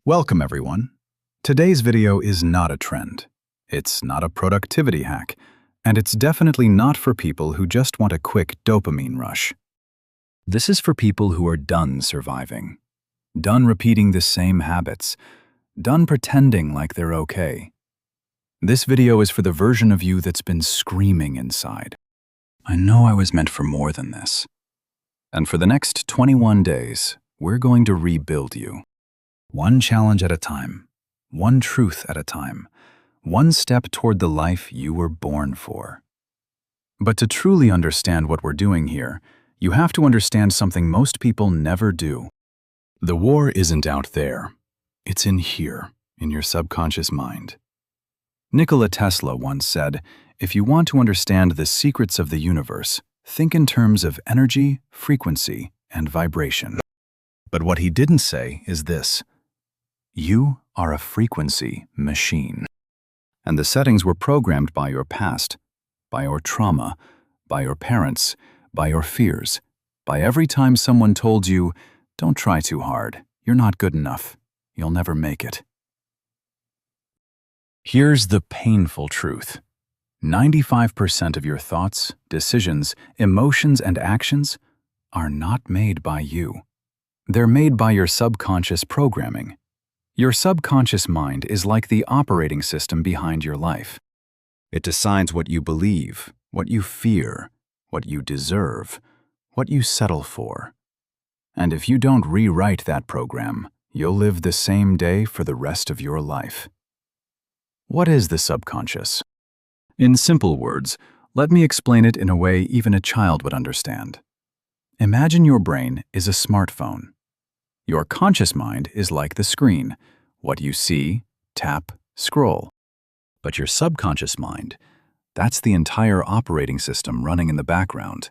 Welcome everyone. Today's video is not a trend. It's not a productivity hack, and it's definitely not for people who just want a quick dopamine rush. This is for people who are done surviving, done repeating the same habits, done pretending like they're okay. This video is for the version of you that's been screaming inside. I know I was meant for more than this. And for the next 21 days, we're going to rebuild you. One challenge at a time, one truth at a time, one step toward the life you were born for. But to truly understand what we're doing here, you have to understand something most people never do. The war isn't out there. It's in here, in your subconscious mind. Nikola Tesla once said, if you want to understand the secrets of the universe, think in terms of energy, frequency, and vibration. But what he didn't say is this: you are a frequency machine. And the settings were programmed by your past, by your trauma, by your parents, by your fears, by every time someone told you, don't try too hard, you're not good enough, you'll never make it. Here's the painful truth. 95% of your thoughts, decisions, emotions, and actions are not made by you. They're made by your subconscious programming. Your subconscious mind is like the operating system behind your life. It decides what you believe, what you fear, what you deserve, what you settle for. And if you don't rewrite that program, you'll live the same day for the rest of your life. What is the subconscious? In simple words, let me explain it in a way even a child would understand. Imagine your brain is a smartphone. Your conscious mind is like the screen, what you see, tap, scroll. But your subconscious mind, that's the entire operating system running in the background.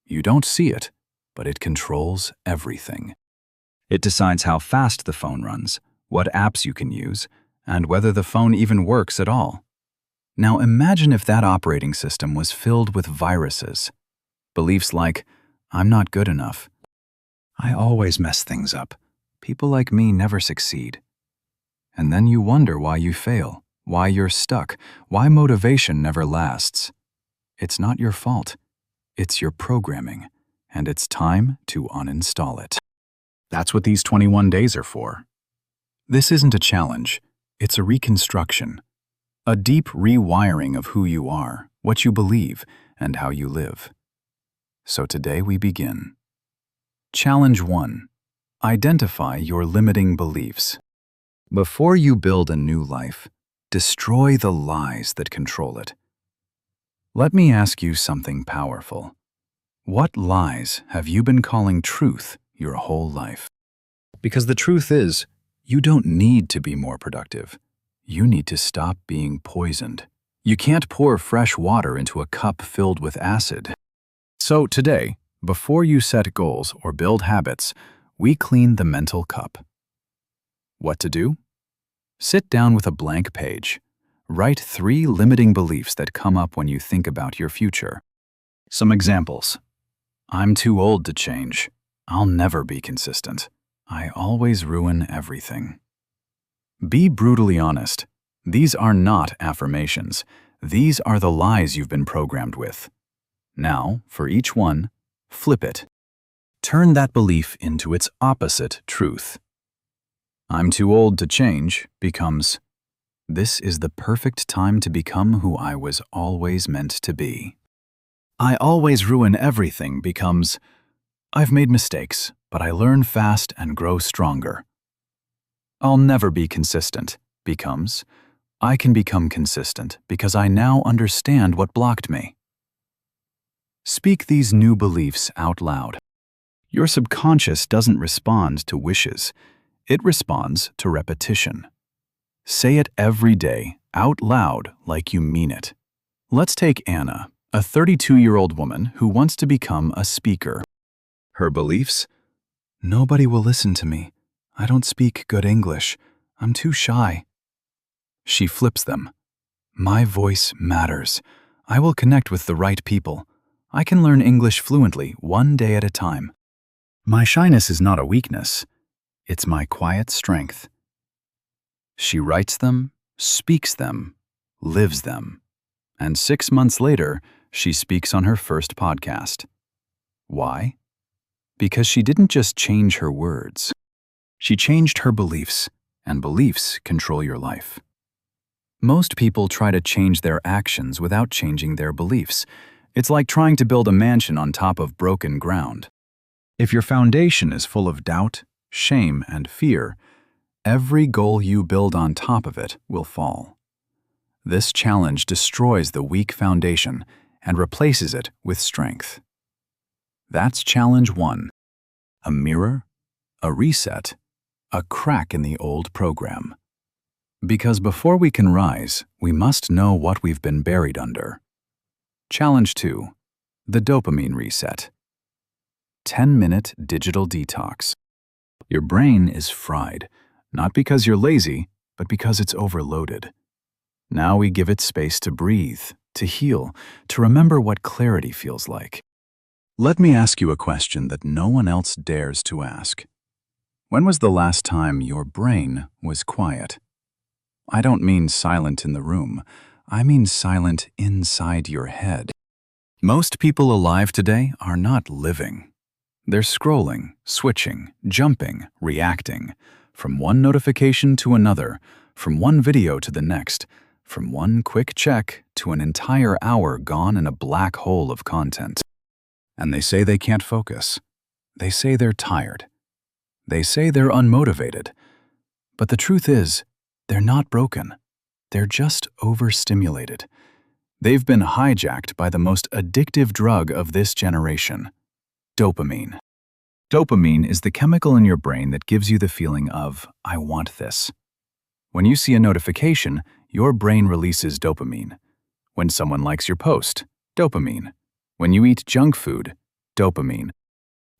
You don't see it, but it controls everything. It decides how fast the phone runs, what apps you can use, and whether the phone even works at all. Now imagine if that operating system was filled with viruses. Beliefs like, I'm not good enough. I always mess things up. People like me never succeed. And then you wonder why you fail, why you're stuck, why motivation never lasts. It's not your fault. It's your programming, and it's time to uninstall it. That's what these 21 days are for. This isn't a challenge. It's a reconstruction, a deep rewiring of who you are, what you believe, and how you live. So today we begin. Challenge 1. Identify your limiting beliefs. Before you build a new life, destroy the lies that control it. Let me ask you something powerful. What lies have you been calling truth your whole life? Because the truth is, you don't need to be more productive. You need to stop being poisoned. You can't pour fresh water into a cup filled with acid. So today, before you set goals or build habits, we clean the mental cup. What to do? Sit down with a blank page. Write 3 limiting beliefs that come up when you think about your future. Some examples. I'm too old to change. I'll never be consistent. I always ruin everything. Be brutally honest. These are not affirmations. These are the lies you've been programmed with. Now, for each one, flip it. Turn that belief into its opposite truth. I'm too old to change becomes, this is the perfect time to become who I was always meant to be. I always ruin everything becomes, I've made mistakes, but I learn fast and grow stronger. I'll never be consistent becomes, I can become consistent because I now understand what blocked me. Speak these new beliefs out loud. Your subconscious doesn't respond to wishes. It responds to repetition. Say it every day, out loud, like you mean it. Let's take Anna, a 32-year-old woman who wants to become a speaker. Her beliefs? Nobody will listen to me. I don't speak good English. I'm too shy. She flips them. My voice matters. I will connect with the right people. I can learn English fluently, one day at a time. My shyness is not a weakness. It's my quiet strength. She writes them, speaks them, lives them. And 6 months later, she speaks on her first podcast. Why? Because she didn't just change her words. She changed her beliefs, and beliefs control your life. Most people try to change their actions without changing their beliefs. It's like trying to build a mansion on top of broken ground. If your foundation is full of doubt, shame, and fear, every goal you build on top of it will fall. This challenge destroys the weak foundation and replaces it with strength. That's challenge 1. A mirror, a reset, a crack in the old program. Because before we can rise, we must know what we've been buried under. Challenge 2. The dopamine reset. 10-minute digital detox. Your brain is fried, not because you're lazy, but because it's overloaded. Now we give it space to breathe, to heal, to remember what clarity feels like. Let me ask you a question that no one else dares to ask. When was the last time your brain was quiet? I don't mean silent in the room. I mean silent inside your head. Most people alive today are not living. They're scrolling, switching, jumping, reacting, from one notification to another, from one video to the next, from one quick check to an entire hour gone in a black hole of content. And they say they can't focus. They say they're tired. They say they're unmotivated. But the truth is, they're not broken. They're just overstimulated. They've been hijacked by the most addictive drug of this generation, dopamine. Dopamine is the chemical in your brain that gives you the feeling of, I want this. When you see a notification, your brain releases dopamine. When someone likes your post, dopamine. When you eat junk food, dopamine.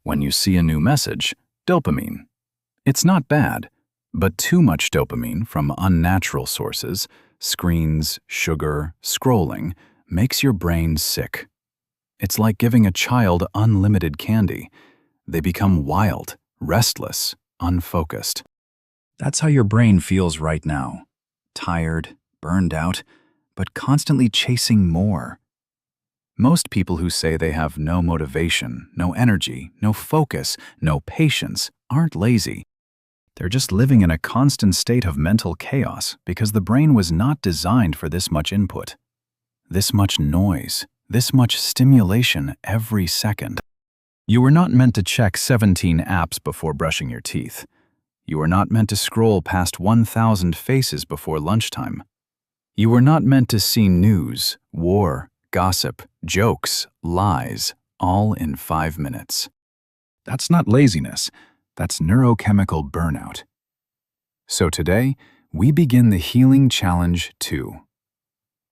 When you see a new message, dopamine. It's not bad. But too much dopamine from unnatural sources, screens, sugar, scrolling, makes your brain sick. It's like giving a child unlimited candy. They become wild, restless, unfocused. That's how your brain feels right now. Tired, burned out, but constantly chasing more. Most people who say they have no motivation, no energy, no focus, no patience aren't lazy. They're just living in a constant state of mental chaos because the brain was not designed for this much input, this much noise, this much stimulation every second. You were not meant to check 17 apps before brushing your teeth. You were not meant to scroll past 1,000 faces before lunchtime. You were not meant to see news, war, gossip, jokes, lies, all in 5 minutes. That's not laziness. That's neurochemical burnout. So today, we begin the Healing Challenge 2.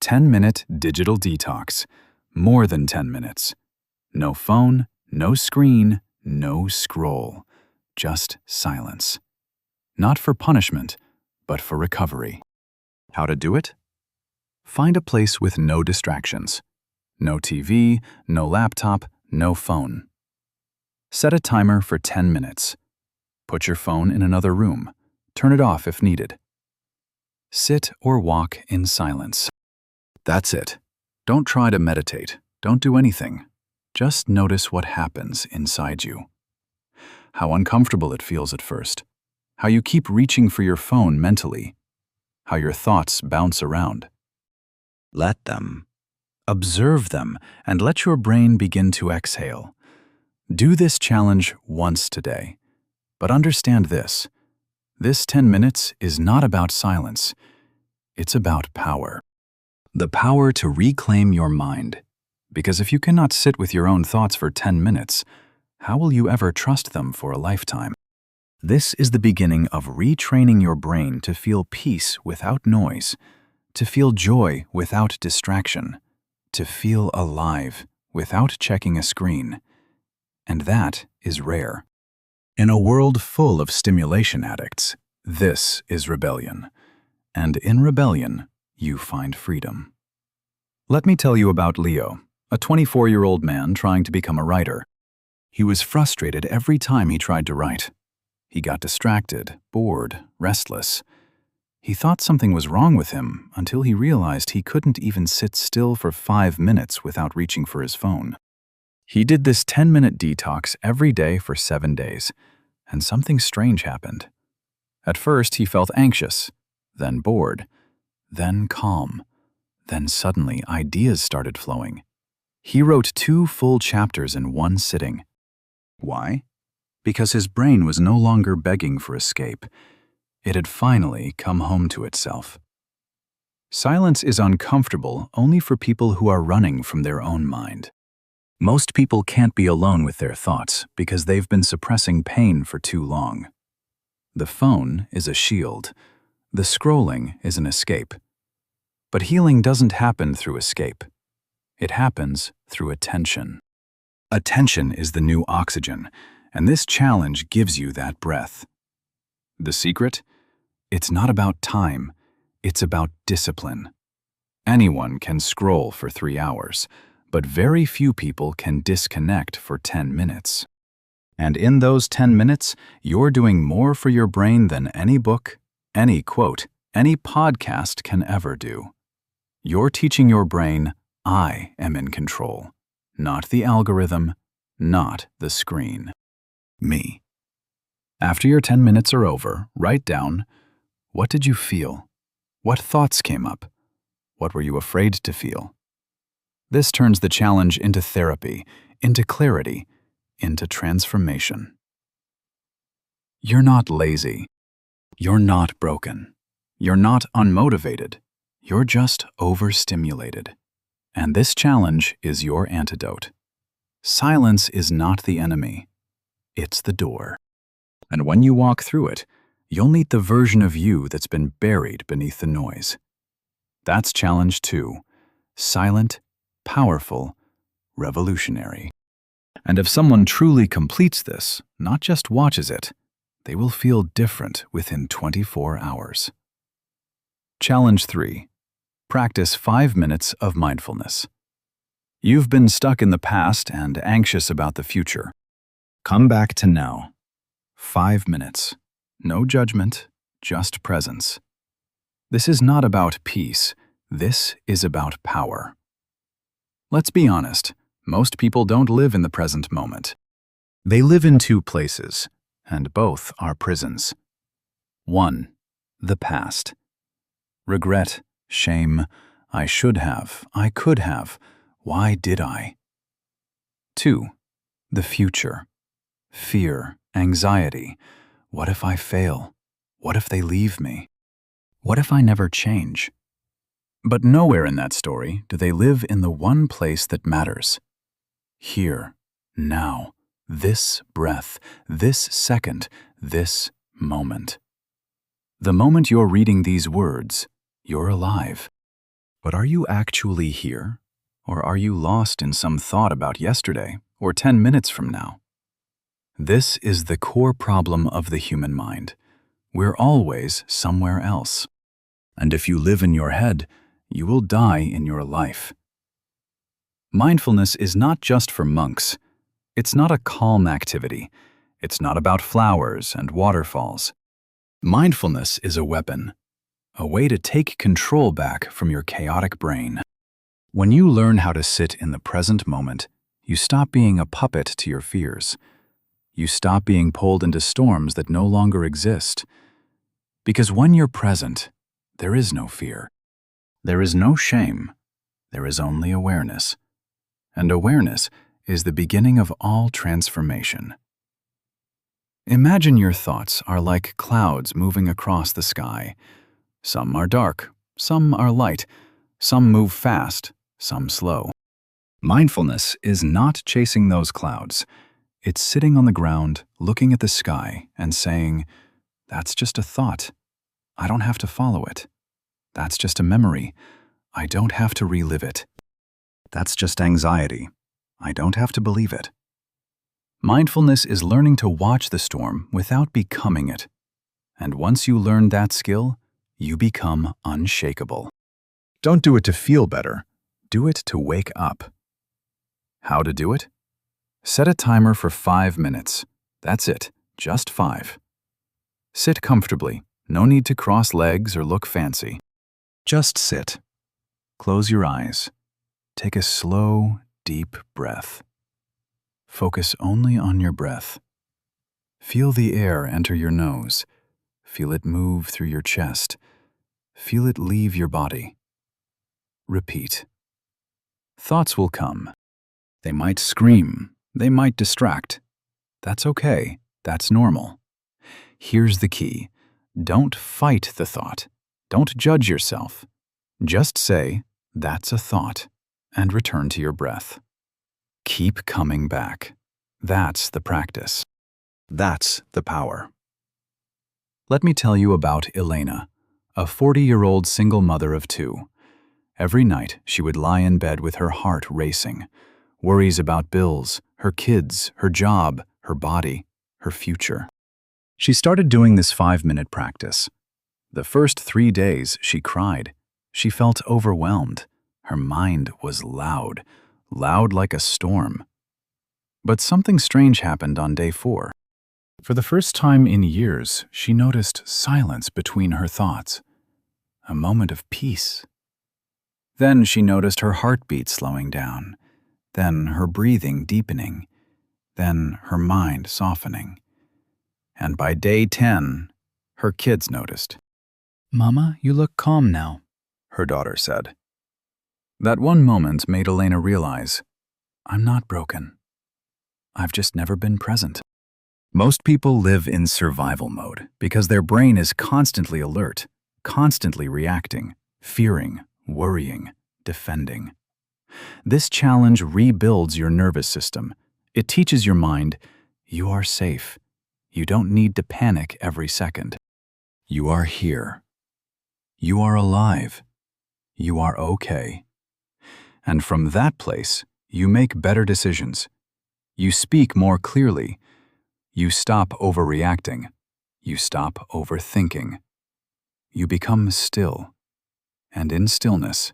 10-minute digital detox. More than 10 minutes. No phone, no screen, no scroll. Just silence. Not for punishment, but for recovery. How to do it? Find a place with no distractions. No TV, no laptop, no phone. Set a timer for 10 minutes. Put your phone in another room. Turn it off if needed. Sit or walk in silence. That's it. Don't try to meditate. Don't do anything. Just notice what happens inside you. How uncomfortable it feels at first. How you keep reaching for your phone mentally. How your thoughts bounce around. Let them. Observe them and let your brain begin to exhale. Do this challenge once today. But understand this. This 10 minutes is not about silence. It's about power. The power to reclaim your mind. Because if you cannot sit with your own thoughts for 10 minutes, how will you ever trust them for a lifetime? This is the beginning of retraining your brain to feel peace without noise, to feel joy without distraction, to feel alive without checking a screen. And that is rare. In a world full of stimulation addicts, this is rebellion. And in rebellion, you find freedom. Let me tell you about Leo, a 24-year-old man trying to become a writer. He was frustrated every time he tried to write. He got distracted, bored, restless. He thought something was wrong with him until he realized he couldn't even sit still for 5 minutes without reaching for his phone. He did this 10-minute detox every day for 7 days, and something strange happened. At first, he felt anxious, then bored, then calm, then suddenly ideas started flowing. He wrote 2 full chapters in one sitting. Why? Because his brain was no longer begging for escape. It had finally come home to itself. Silence is uncomfortable only for people who are running from their own mind. Most people can't be alone with their thoughts because they've been suppressing pain for too long. The phone is a shield. The scrolling is an escape. But healing doesn't happen through escape. It happens through attention. Attention is the new oxygen, and this challenge gives you that breath. The secret? It's not about time, it's about discipline. Anyone can scroll for 3 hours, but very few people can disconnect for 10 minutes. And in those 10 minutes, you're doing more for your brain than any book, any quote, any podcast can ever do. You're teaching your brain, I am in control, not the algorithm, not the screen. Me. After your 10 minutes are over, write down, what did you feel? What thoughts came up? What were you afraid to feel? This turns the challenge into therapy, into clarity, into transformation. You're not lazy. You're not broken. You're not unmotivated. You're just overstimulated. And this challenge is your antidote. Silence is not the enemy. It's the door. And when you walk through it, you'll meet the version of you that's been buried beneath the noise. That's challenge 2. Silent, powerful, revolutionary. And if someone truly completes this, not just watches it, they will feel different within 24 hours. Challenge 3. Practice 5 minutes of mindfulness. You've been stuck in the past and anxious about the future. Come back to now. 5 minutes. No judgment, just presence. This is not about peace. This is about power. Let's be honest, most people don't live in the present moment. They live in 2 places, and both are prisons. 1. The past. Regret, shame, I should have, I could have, why did I? 2. The future. Fear, anxiety, what if I fail? What if they leave me? What if I never change? But nowhere in that story do they live in the one place that matters. Here, now, this breath, this second, this moment. The moment you're reading these words, you're alive. But are you actually here? Or are you lost in some thought about yesterday or 10 minutes from now? This is the core problem of the human mind. We're always somewhere else. And if you live in your head, you will die in your life. Mindfulness is not just for monks. It's not a calm activity. It's not about flowers and waterfalls. Mindfulness is a weapon, a way to take control back from your chaotic brain. When you learn how to sit in the present moment, you stop being a puppet to your fears. You stop being pulled into storms that no longer exist. Because when you're present, there is no fear. There is no shame. There is only awareness. And awareness is the beginning of all transformation. Imagine your thoughts are like clouds moving across the sky. Some are dark, some are light, some move fast, some slow. Mindfulness is not chasing those clouds. It's sitting on the ground, looking at the sky, and saying, that's just a thought. I don't have to follow it. That's just a memory. I don't have to relive it. That's just anxiety. I don't have to believe it. Mindfulness is learning to watch the storm without becoming it. And once you learn that skill, you become unshakable. Don't do it to feel better. Do it to wake up. How to do it? Set a timer for 5 minutes. That's it, just 5. Sit comfortably, No need to cross legs or look fancy. Just sit. Close your eyes. Take a slow, deep breath. Focus only on your breath. Feel the air enter your nose. Feel it move through your chest. Feel it leave your body. Repeat. Thoughts will come. They might scream. They might distract. That's okay. That's normal. Here's the key. Don't fight the thought. Don't judge yourself. Just say, "That's a thought," and return to your breath. Keep coming back. That's the practice. That's the power. Let me tell you about Elena, a 40-year-old single mother of two. Every night, she would lie in bed with her heart racing. Worries about bills, her kids, her job, her body, her future. She started doing this 5-minute practice. The first 3 days, she cried. She felt overwhelmed. Her mind was loud like a storm. But something strange happened on day 4. For the first time in years, she noticed silence between her thoughts. A moment of peace. Then she noticed her heartbeat slowing down. Then her breathing deepening. Then her mind softening. And by day 10, her kids noticed. "Mama, you look calm now," her daughter said. That one moment made Elena realize, I'm not broken. I've just never been present. Most people live in survival mode because their brain is constantly alert, constantly reacting, fearing, worrying, defending. This challenge rebuilds your nervous system. It teaches your mind, you are safe. You don't need to panic every second. You are here. You are alive. You are okay. And from that place, you make better decisions. You speak more clearly. You stop overreacting. You stop overthinking. You become still. And in stillness,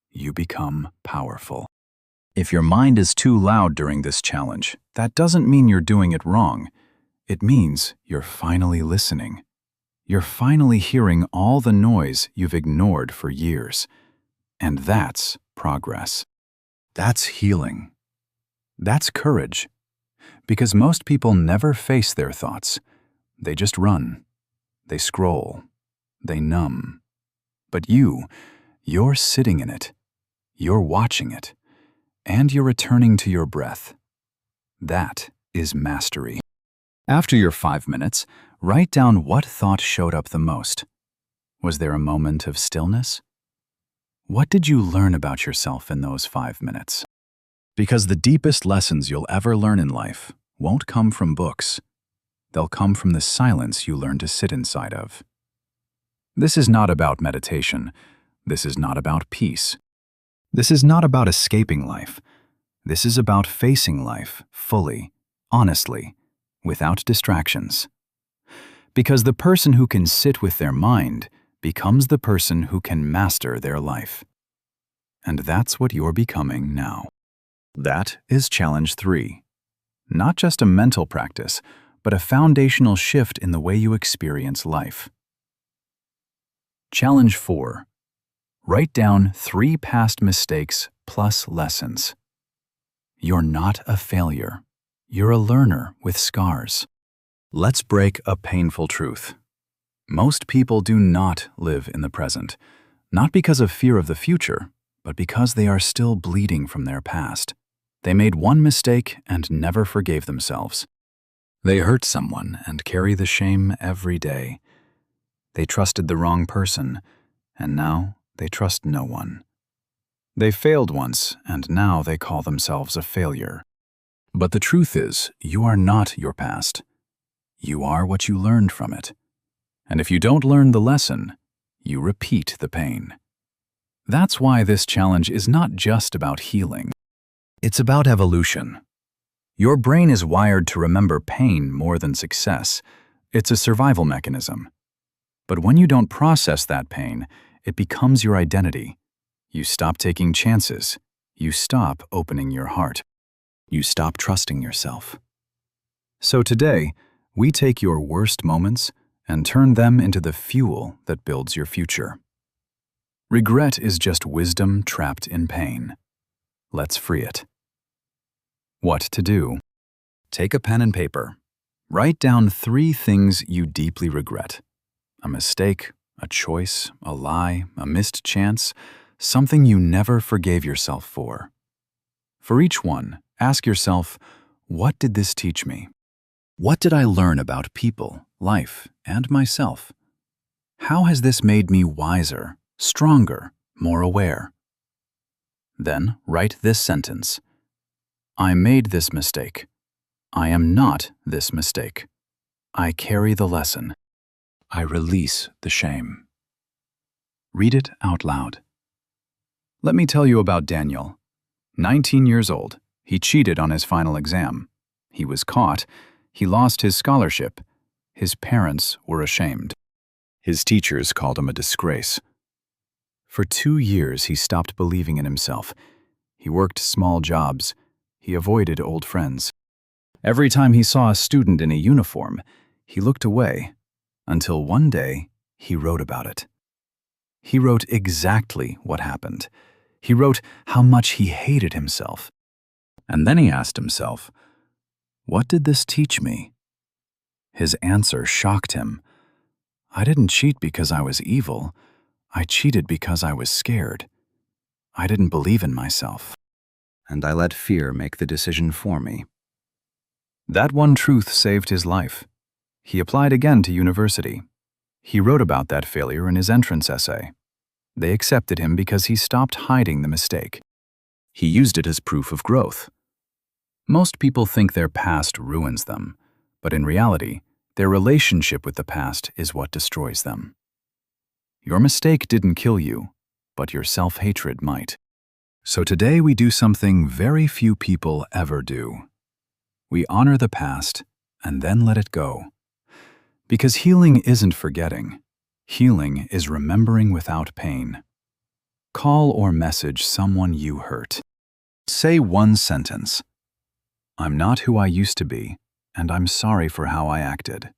you become powerful. If your mind is too loud during this challenge, that doesn't mean you're doing it wrong. It means you're finally listening. You're finally hearing all the noise you've ignored for years. And that's progress. That's healing. That's courage. Because most people never face their thoughts. They just run. They scroll. They numb. But you're sitting in it. You're watching it. And you're returning to your breath. That is mastery. After your 5 minutes, write down what thought showed up the most. Was there a moment of stillness? What did you learn about yourself in those 5 minutes? Because the deepest lessons you'll ever learn in life won't come from books. They'll come from the silence you learn to sit inside of. This is not about meditation. This is not about peace. This is not about escaping life. This is about facing life fully, honestly, without distractions. Because the person who can sit with their mind becomes the person who can master their life. And that's what you're becoming now. That is Challenge 3. Not just a mental practice, but a foundational shift in the way you experience life. Challenge 4. Write down 3 past mistakes plus lessons. You're not a failure. You're a learner with scars. Let's break a painful truth. Most people do not live in the present, not because of fear of the future, but because they are still bleeding from their past. They made one mistake and never forgave themselves. They hurt someone and carry the shame every day. They trusted the wrong person, and now they trust no one. They failed once, and now they call themselves a failure. But the truth is, you are not your past. You are what you learned from it. And if you don't learn the lesson, you repeat the pain. That's why this challenge is not just about healing. It's about evolution. Your brain is wired to remember pain more than success. It's a survival mechanism. But when you don't process that pain, it becomes your identity. You stop taking chances. You stop opening your heart. You stop trusting yourself. So today, we take your worst moments and turn them into the fuel that builds your future. Regret is just wisdom trapped in pain. Let's free it. What to do? Take a pen and paper. Write down 3 things you deeply regret. A mistake, a choice, a lie, a missed chance, something you never forgave yourself for. For each one, ask yourself, what did this teach me? What did I learn about people, life, and myself? How has this made me wiser, stronger, more aware? Then write this sentence. I made this mistake. I am not this mistake. I carry the lesson. I release the shame. Read it out loud. Let me tell you about Daniel. 19 years old, he cheated on his final exam. He was caught. He lost his scholarship. His parents were ashamed. His teachers called him a disgrace. For 2 years, he stopped believing in himself. He worked small jobs. He avoided old friends. Every time he saw a student in a uniform, he looked away, until one day he wrote about it. He wrote exactly what happened. He wrote how much he hated himself. And then he asked himself, what did this teach me? His answer shocked him. I didn't cheat because I was evil. I cheated because I was scared. I didn't believe in myself. And I let fear make the decision for me. That one truth saved his life. He applied again to university. He wrote about that failure in his entrance essay. They accepted him because he stopped hiding the mistake. He used it as proof of growth. Most people think their past ruins them, but in reality, their relationship with the past is what destroys them. Your mistake didn't kill you, but your self-hatred might. So today we do something very few people ever do. We honor the past and then let it go. Because healing isn't forgetting. Healing is remembering without pain. Call or message someone you hurt. Say one sentence. I'm not who I used to be, and I'm sorry for how I acted.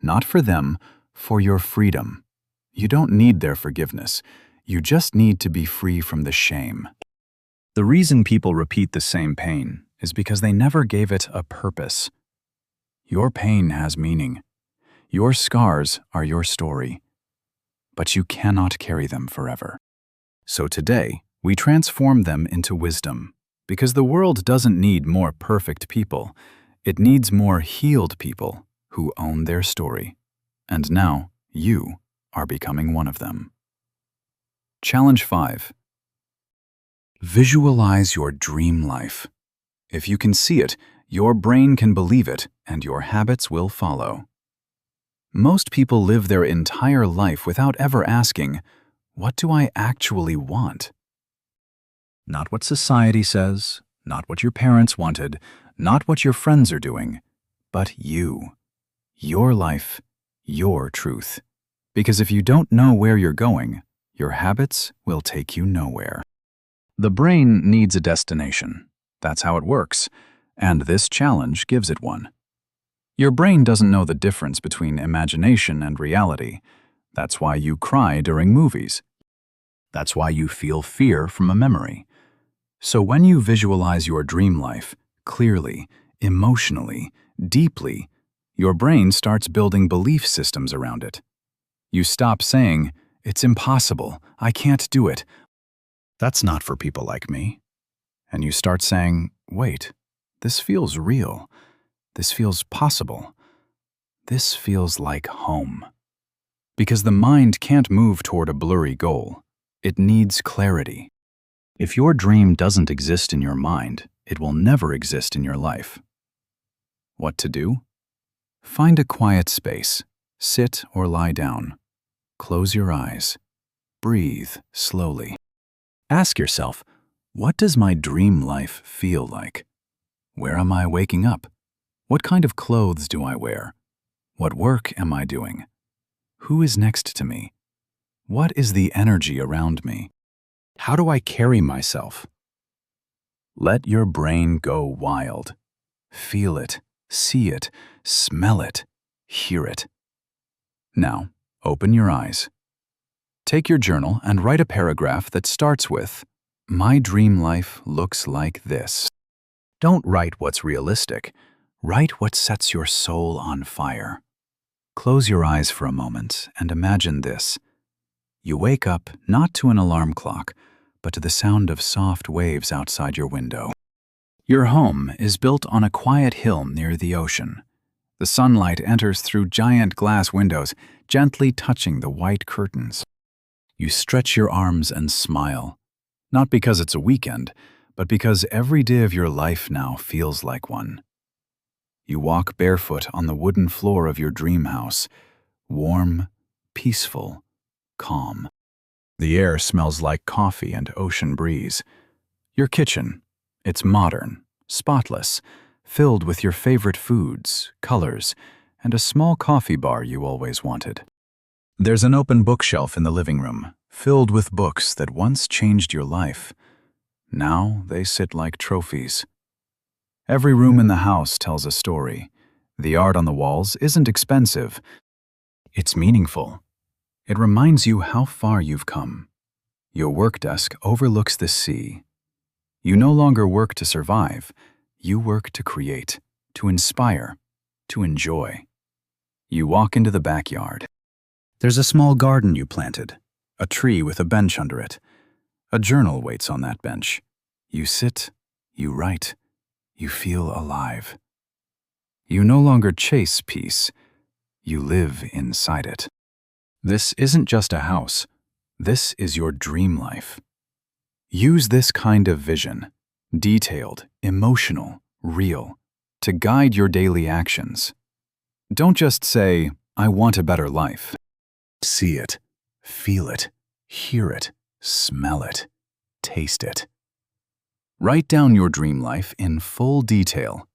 Not for them, for your freedom. You don't need their forgiveness. You just need to be free from the shame. The reason people repeat the same pain is because they never gave it a purpose. Your pain has meaning. Your scars are your story. But you cannot carry them forever. So today, we transform them into wisdom, because the world doesn't need more perfect people. It needs more healed people who own their story. And now, you are becoming one of them. Challenge 5. Visualize your dream life. If you can see it, your brain can believe it, and your habits will follow. Most people live their entire life without ever asking, what do I actually want? Not what society says, not what your parents wanted, not what your friends are doing, but you. Your life, your truth. Because if you don't know where you're going, your habits will take you nowhere. The brain needs a destination. That's how it works, and this challenge gives it one. Your brain doesn't know the difference between imagination and reality. That's why you cry during movies. That's why you feel fear from a memory. So when you visualize your dream life, clearly, emotionally, deeply, your brain starts building belief systems around it. You stop saying, it's impossible, I can't do it. That's not for people like me. And you start saying, wait, this feels real. This feels possible. This feels like home. Because the mind can't move toward a blurry goal. It needs clarity. If your dream doesn't exist in your mind, it will never exist in your life. What to do? Find a quiet space. Sit or lie down. Close your eyes. Breathe slowly. Ask yourself, what does my dream life feel like? Where am I waking up? What kind of clothes do I wear? What work am I doing? Who is next to me? What is the energy around me? How do I carry myself? Let your brain go wild. Feel it, see it, smell it, hear it. Now, open your eyes. Take your journal and write a paragraph that starts with, "My dream life looks like this." Don't write what's realistic. Write what sets your soul on fire. Close your eyes for a moment and imagine this. You wake up not to an alarm clock, but to the sound of soft waves outside your window. Your home is built on a quiet hill near the ocean. The sunlight enters through giant glass windows, gently touching the white curtains. You stretch your arms and smile, not because it's a weekend, but because every day of your life now feels like one. You walk barefoot on the wooden floor of your dream house, warm, peaceful, calm. The air smells like coffee and ocean breeze. Your kitchen, it's modern, spotless, filled with your favorite foods, colors, and a small coffee bar you always wanted. There's an open bookshelf in the living room, filled with books that once changed your life. Now they sit like trophies. Every room in the house tells a story. The art on the walls isn't expensive. It's meaningful. It reminds you how far you've come. Your work desk overlooks the sea. You no longer work to survive. You work to create, to inspire, to enjoy. You walk into the backyard. There's a small garden you planted, a tree with a bench under it. A journal waits on that bench. You sit, you write, you feel alive. You no longer chase peace. You live inside it. This isn't just a house. This is your dream life. Use this kind of vision, detailed, emotional, real, to guide your daily actions. Don't just say, "I want a better life." See it, feel it, hear it, smell it, taste it. Write down your dream life in full detail.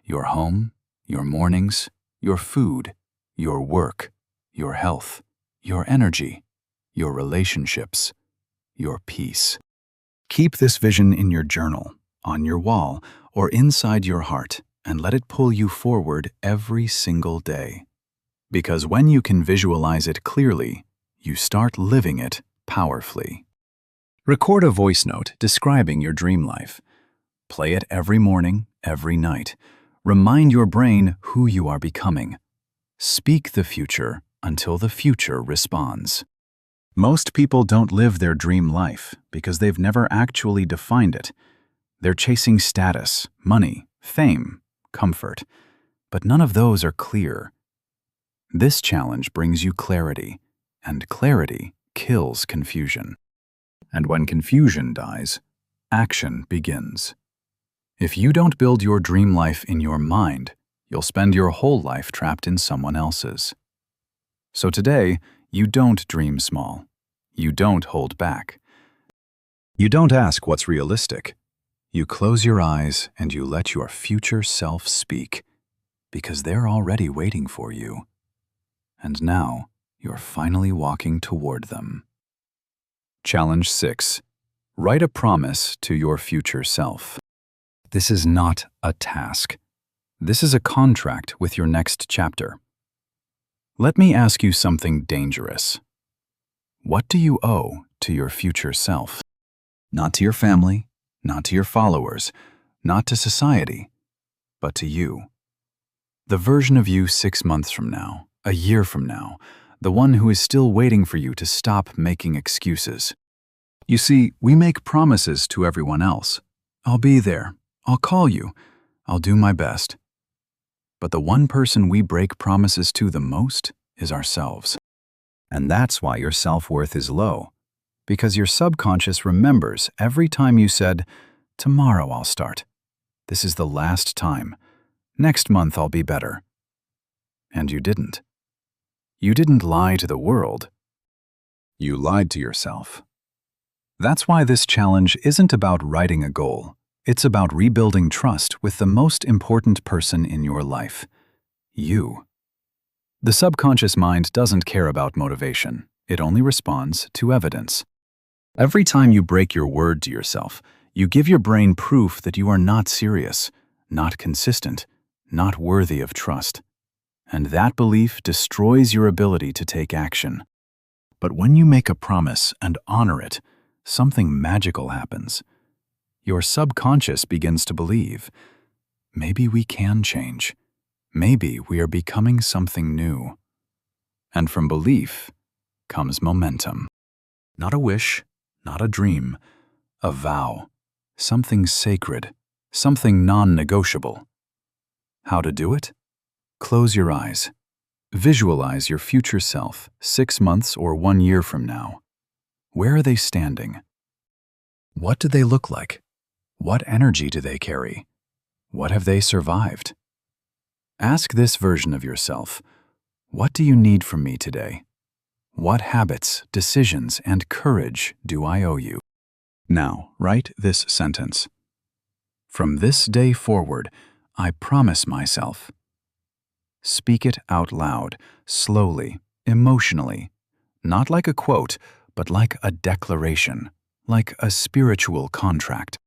Your home, your mornings, your food, your work, your health, your energy, your relationships, your peace. Keep this vision in your journal, on your wall, or inside your heart, and let it pull you forward every single day. Because when you can visualize it clearly, you start living it powerfully. Record a voice note describing your dream life. Play it every morning, every night. Remind your brain who you are becoming. Speak the future until the future responds. Most people don't live their dream life because they've never actually defined it. They're chasing status, money, fame, comfort, but none of those are clear. This challenge brings you clarity, and clarity kills confusion. And when confusion dies, action begins. If you don't build your dream life in your mind, you'll spend your whole life trapped in someone else's. So today, you don't dream small. You don't hold back. You don't ask what's realistic. You close your eyes and you let your future self speak, because they're already waiting for you. And now, you're finally walking toward them. Challenge 6. Write a promise to your future self. This is not a task. This is a contract with your next chapter. Let me ask you something dangerous. What do you owe to your future self? Not to your family, not to your followers, not to society, but to you. The version of you 6 months from now, a year from now, the one who is still waiting for you to stop making excuses. You see, we make promises to everyone else. I'll be there. I'll call you. I'll do my best. But the one person we break promises to the most is ourselves. And that's why your self-worth is low. Because your subconscious remembers every time you said, "Tomorrow I'll start. This is the last time. Next month I'll be better." And you didn't. You didn't lie to the world. You lied to yourself. That's why this challenge isn't about writing a goal. It's about rebuilding trust with the most important person in your life, you. The subconscious mind doesn't care about motivation. It only responds to evidence. Every time you break your word to yourself, you give your brain proof that you are not serious, not consistent, not worthy of trust. and that belief destroys your ability to take action. But when you make a promise and honor it, something magical happens. Your subconscious begins to believe, maybe we can change. Maybe we are becoming something new. And from belief comes momentum. Not a wish, not a dream, a vow, something sacred, something non-negotiable. How to do it? Close your eyes. Visualize your future self 6 months or 1 year from now. Where are they standing? What do they look like? What energy do they carry? What have they survived? Ask this version of yourself, what do you need from me today? What habits, decisions, and courage do I owe you? Now, write this sentence. From this day forward, I promise myself. Speak it out loud, slowly, emotionally, not like a quote, but like a declaration, like a spiritual contract.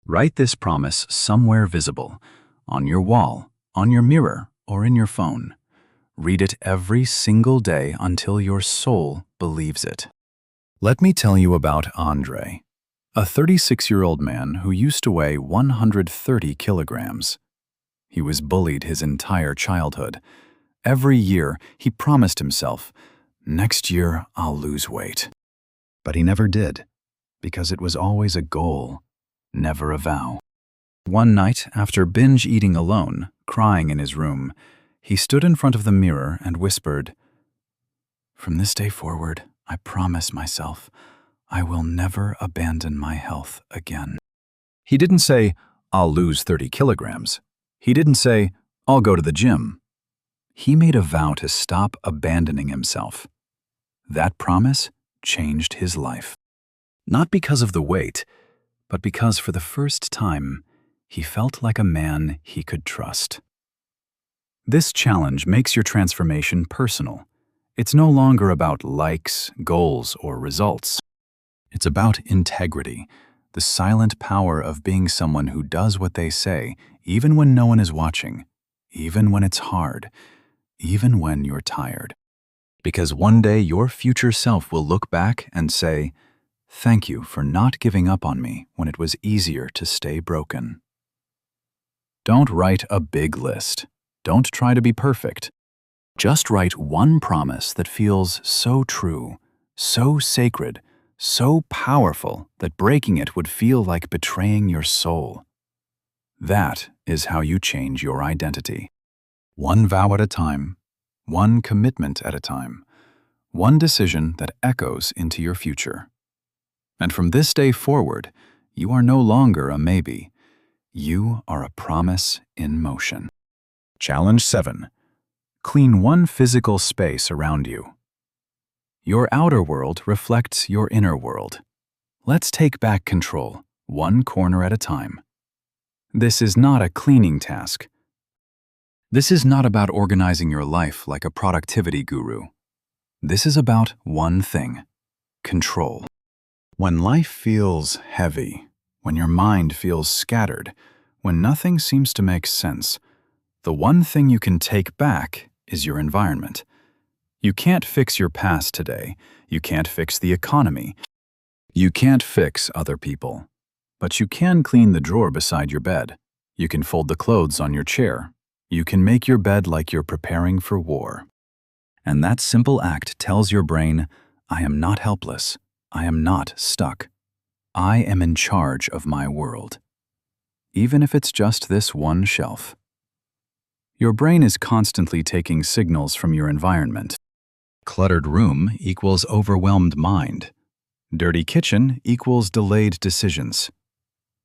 Write this promise somewhere visible, on your wall, on your mirror, or in your phone. Read it every single day until your soul believes it. Let me tell you about Andre, a 36-year-old man who used to weigh 130 kilograms. He was bullied his entire childhood. Every year, he promised himself, next year I'll lose weight. But he never did, because it was always a goal, never a vow. One night, after binge eating alone, crying in his room, he stood in front of the mirror and whispered, from this day forward, I promise myself, I will never abandon my health again. He didn't say, I'll lose 30 kilograms. He didn't say, I'll go to the gym. He made a vow to stop abandoning himself. That promise changed his life. Not because of the weight, but because for the first time, he felt like a man he could trust. This challenge makes your transformation personal. It's no longer about likes, goals, or results. It's about integrity, the silent power of being someone who does what they say, even when no one is watching, even when it's hard, even when you're tired. Because one day your future self will look back and say, thank you for not giving up on me when it was easier to stay broken. Don't write a big list. Don't try to be perfect. Just write one promise that feels so true, so sacred, so powerful that breaking it would feel like betraying your soul. That is how you change your identity. One vow at a time, one commitment at a time, one decision that echoes into your future. And from this day forward, you are no longer a maybe. You are a promise in motion. Challenge 7. Clean one physical space around you. Your outer world reflects your inner world. Let's take back control, one corner at a time. This is not a cleaning task. This is not about organizing your life like a productivity guru. This is about one thing: control. When life feels heavy, when your mind feels scattered, when nothing seems to make sense, the one thing you can take back is your environment. You can't fix your past today. You can't fix the economy. You can't fix other people. But you can clean the drawer beside your bed. You can fold the clothes on your chair. You can make your bed like you're preparing for war. And that simple act tells your brain, I am not helpless. I am not stuck. I am in charge of my world. Even if it's just this one shelf. Your brain is constantly taking signals from your environment. Cluttered room equals overwhelmed mind. Dirty kitchen equals delayed decisions.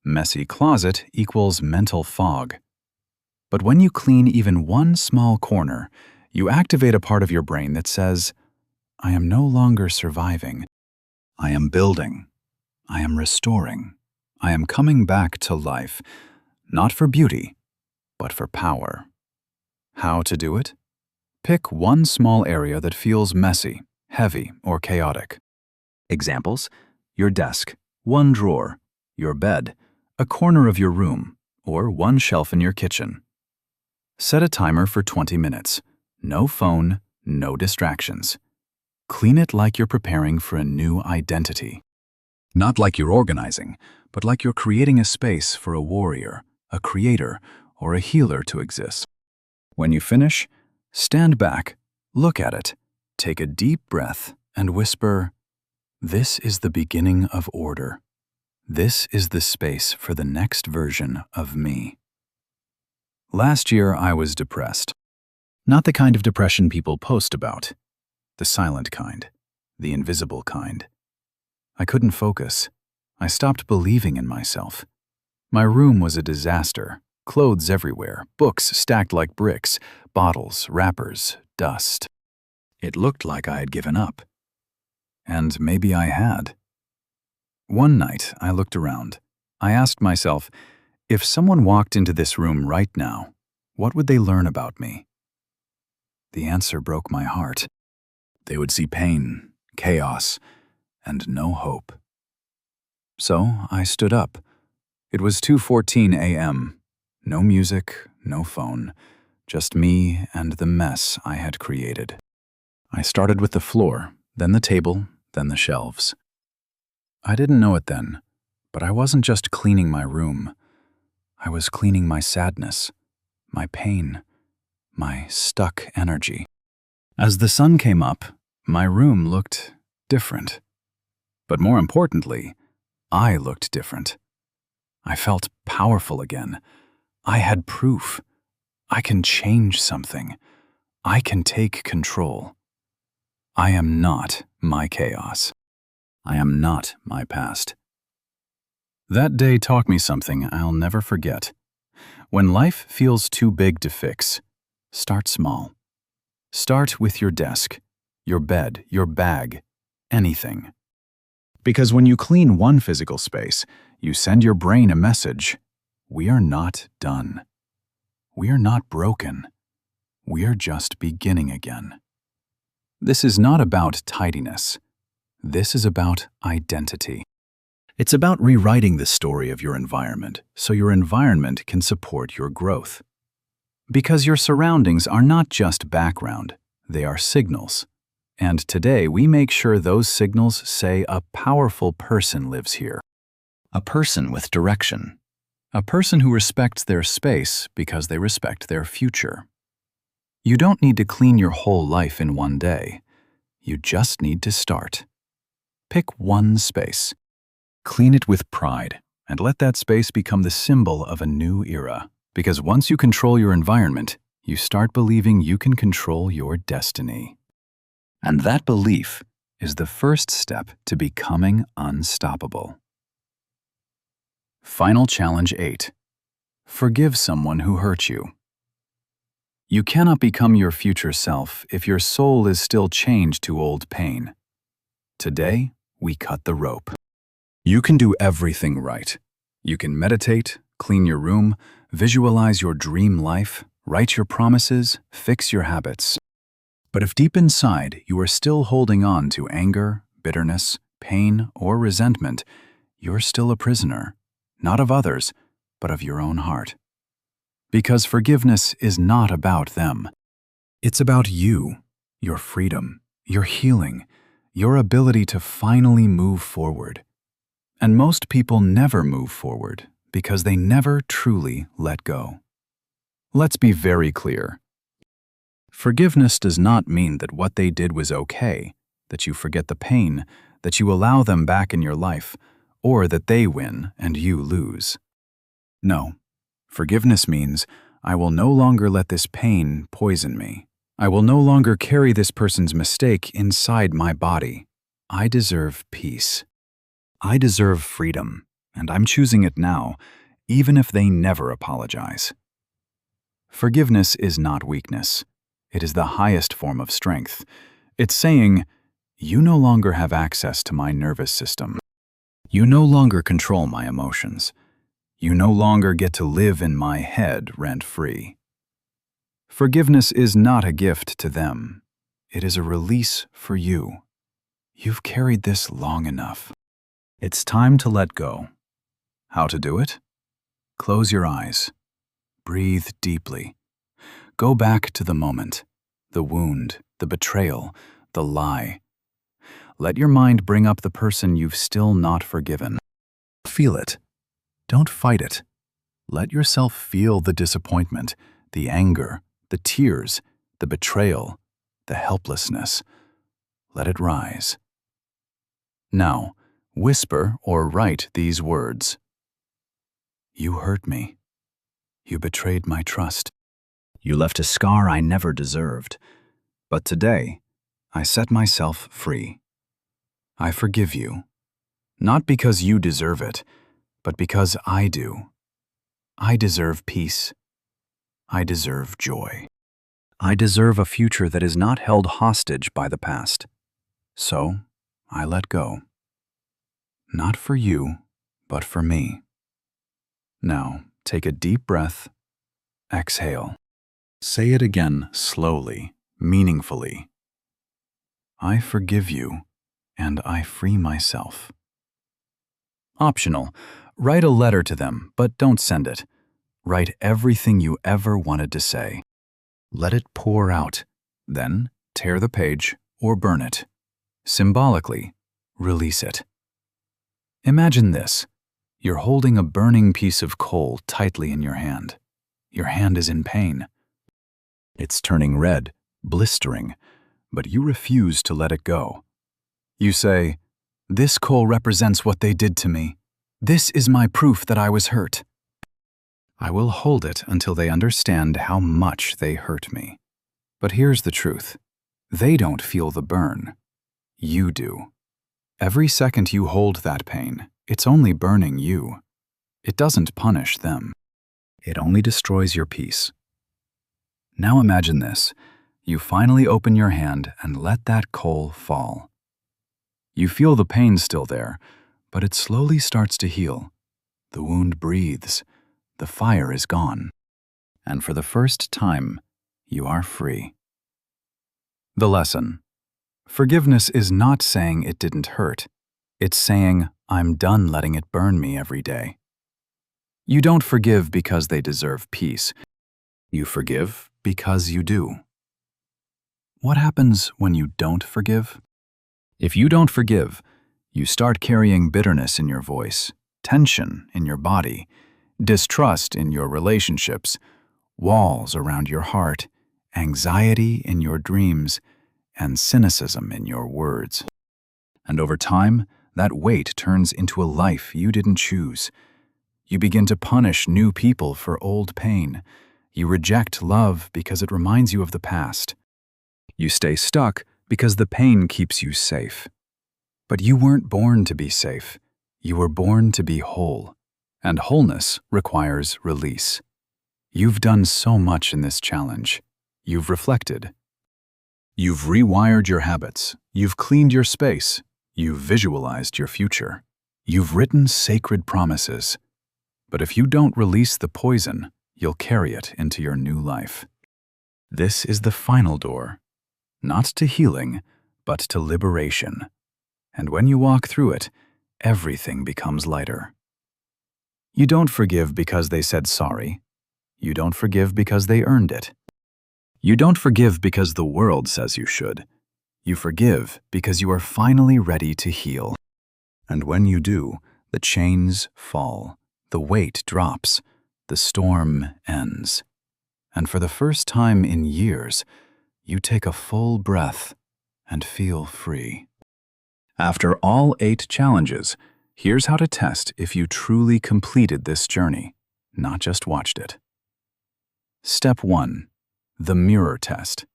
Messy closet equals mental fog. But when you clean even one small corner, you activate a part of your brain that says, I am no longer surviving. I am building. I am restoring. I am coming back to life, not for beauty, but for power. How to do it? Pick one small area that feels messy, heavy, or chaotic. Examples: your desk, one drawer, your bed, a corner of your room, or one shelf in your kitchen. Set a timer for 20 minutes. No phone, no distractions. Clean it like you're preparing for a new identity. Not like you're organizing, but like you're creating a space for a warrior, a creator, or a healer to exist. When you finish, stand back, look at it, take a deep breath, and whisper, "This is the beginning of order. This is the space for the next version of me." Last year, I was depressed. Not the kind of depression people post about. The silent kind. The invisible kind. I couldn't focus. I stopped believing in myself. My room was a disaster. Clothes everywhere, books stacked like bricks, bottles, wrappers, dust. It looked like I had given up. And maybe I had. One night, I looked around. I asked myself, if someone walked into this room right now, what would they learn about me? The answer broke my heart. They would see pain, chaos, and no hope. So I stood up. It was 2:14 a.m. No music, no phone, just me and the mess I had created. I started with the floor, then the table, then the shelves. I didn't know it then, but I wasn't just cleaning my room. I was cleaning my sadness, my pain, my stuck energy. As the sun came up, my room looked different. But more importantly, I looked different. I felt powerful again. I had proof. I can change something. I can take control. I am not my chaos. I am not my past. That day taught me something I'll never forget. When life feels too big to fix, start small. Start with your desk, your bed, your bag, anything. Because when you clean one physical space, you send your brain a message. We are not done. We are not broken. We are just beginning again. This is not about tidiness. This is about identity. It's about rewriting the story of your environment so your environment can support your growth. Because your surroundings are not just background, they are signals. And today we make sure those signals say a powerful person lives here. A person with direction. A person who respects their space because they respect their future. You don't need to clean your whole life in one day. You just need to start. Pick one space. Clean it with pride, and let that space become the symbol of a new era. Because once you control your environment, you start believing you can control your destiny. And that belief is the first step to becoming unstoppable. Final challenge 8. Forgive someone who hurt you. You cannot become your future self if your soul is still chained to old pain. Today, we cut the rope. You can do everything right. You can meditate, clean your room, visualize your dream life, write your promises, fix your habits. But if deep inside you are still holding on to anger, bitterness, pain, or resentment, you're still a prisoner, not of others, but of your own heart. Because forgiveness is not about them. It's about you, your freedom, your healing, your ability to finally move forward. And most people never move forward because they never truly let go. Let's be very clear. Forgiveness does not mean that what they did was okay, that you forget the pain, that you allow them back in your life, or that they win and you lose. No, forgiveness means I will no longer let this pain poison me. I will no longer carry this person's mistake inside my body. I deserve peace. I deserve freedom, and I'm choosing it now, even if they never apologize. Forgiveness is not weakness. It is the highest form of strength. It's saying, you no longer have access to my nervous system. You no longer control my emotions. You no longer get to live in my head rent-free. Forgiveness is not a gift to them. It is a release for you. You've carried this long enough. It's time to let go. How to do it? Close your eyes. Breathe deeply. Go back to the moment. the wound, the betrayal, the lie. Let your mind bring up the person you've still not forgiven. Feel it. Don't fight it. Let yourself feel the disappointment, the anger, the tears, the betrayal, the helplessness. Let it rise. Now, whisper or write these words. You hurt me. You betrayed my trust. You left a scar I never deserved. But today, I set myself free. I forgive you. Not because you deserve it, but because I do. I deserve peace. I deserve joy. I deserve a future that is not held hostage by the past. So, I let go. Not for you, but for me. Now, take a deep breath. Exhale. Say it again slowly, meaningfully. I forgive you, and I free myself. Optional. Write a letter to them, but don't send it. Write everything you ever wanted to say. Let it pour out. Then, tear the page or burn it. Symbolically, release it. Imagine this. You're holding a burning piece of coal tightly in your hand. Your hand is in pain. It's turning red, blistering, but you refuse to let it go. You say, "This coal represents what they did to me. This is my proof that I was hurt. I will hold it until they understand how much they hurt me." But here's the truth. They don't feel the burn. You do. Every second you hold that pain, it's only burning you. It doesn't punish them. It only destroys your peace. Now imagine this. You finally open your hand and let that coal fall. You feel the pain still there, but it slowly starts to heal. The wound breathes. The fire is gone. And for the first time, you are free. The lesson. Forgiveness is not saying it didn't hurt. It's saying, I'm done letting it burn me every day. You don't forgive because they deserve peace. You forgive because you do. What happens when you don't forgive? If you don't forgive, you start carrying bitterness in your voice, tension in your body, distrust in your relationships, walls around your heart, anxiety in your dreams, and cynicism in your words. And over time, that weight turns into a life you didn't choose. You begin to punish new people for old pain. You reject love because it reminds you of the past. You stay stuck because the pain keeps you safe. But you weren't born to be safe. You were born to be whole. And wholeness requires release. You've done so much in this challenge. You've reflected. You've rewired your habits. You've cleaned your space. You've visualized your future. You've written sacred promises. But if you don't release the poison, you'll carry it into your new life. This is the final door, not to healing, but to liberation. And when you walk through it, everything becomes lighter. You don't forgive because they said sorry. You don't forgive because they earned it. You don't forgive because the world says you should. You forgive because you are finally ready to heal. And when you do, the chains fall, the weight drops, the storm ends. And for the first time in years, you take a full breath and feel free. After all 8 challenges, here's how to test if you truly completed this journey, not just watched it. Step 1. The mirror test.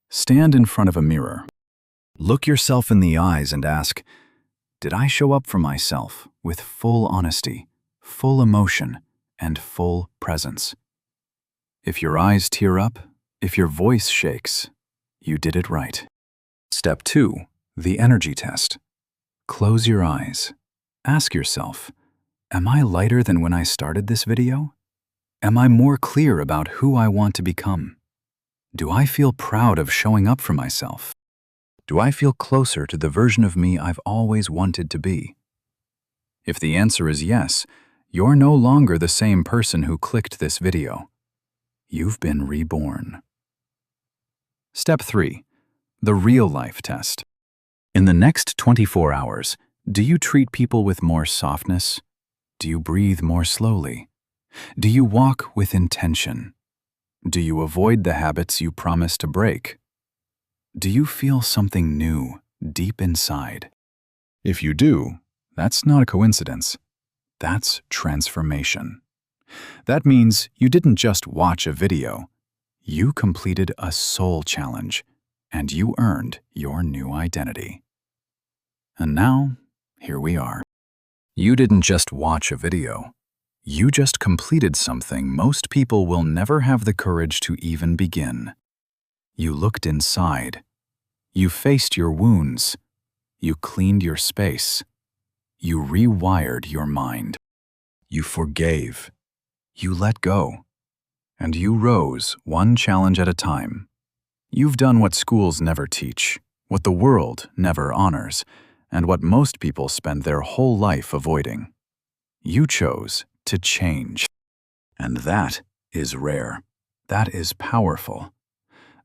Stand in front of a mirror. Look yourself in the eyes and ask, did I show up for myself with full honesty, full emotion, and full presence? If your eyes tear up, if your voice shakes, you did it right. Step 2. The energy test. Close your eyes. Ask yourself, am I lighter than when I started this video? Am I more clear about who I want to become? Do I feel proud of showing up for myself? Do I feel closer to the version of me I've always wanted to be? If the answer is yes, you're no longer the same person who clicked this video. You've been reborn. Step 3. The real-life test. In the next 24 hours, do you treat people with more softness? Do you breathe more slowly? Do you walk with intention? Do you avoid the habits you promised to break? Do you feel something new deep inside? If you do, that's not a coincidence. That's transformation. That means you didn't just watch a video. You completed a soul challenge, and you earned your new identity. And now, here we are. You didn't just watch a video. You just completed something most people will never have the courage to even begin. You looked inside. You faced your wounds. You cleaned your space. You rewired your mind. You forgave. You let go. And you rose one challenge at a time. You've done what schools never teach, what the world never honors, and what most people spend their whole life avoiding. You chose to change. And that is rare. That is powerful.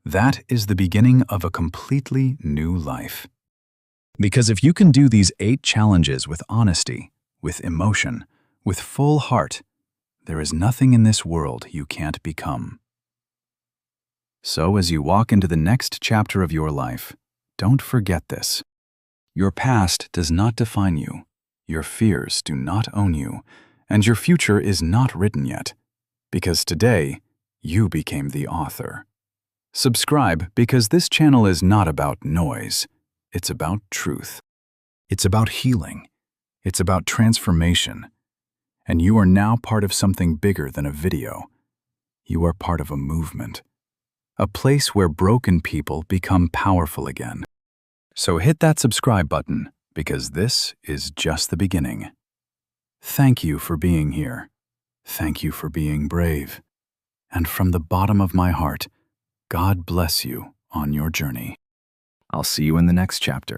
That is the beginning of a completely new life. Because if you can do these 8 challenges with honesty, with emotion, with full heart, there is nothing in this world you can't become. So as you walk into the next chapter of your life, don't forget this. Your past does not define you, your fears do not own you, and your future is not written yet, because today you became the author. Subscribe because this channel is not about noise, it's about truth. It's about healing. It's about transformation. And you are now part of something bigger than a video. You are part of a movement. A place where broken people become powerful again. So hit that subscribe button, because this is just the beginning. Thank you for being here. Thank you for being brave. And from the bottom of my heart, God bless you on your journey. I'll see you in the next chapter.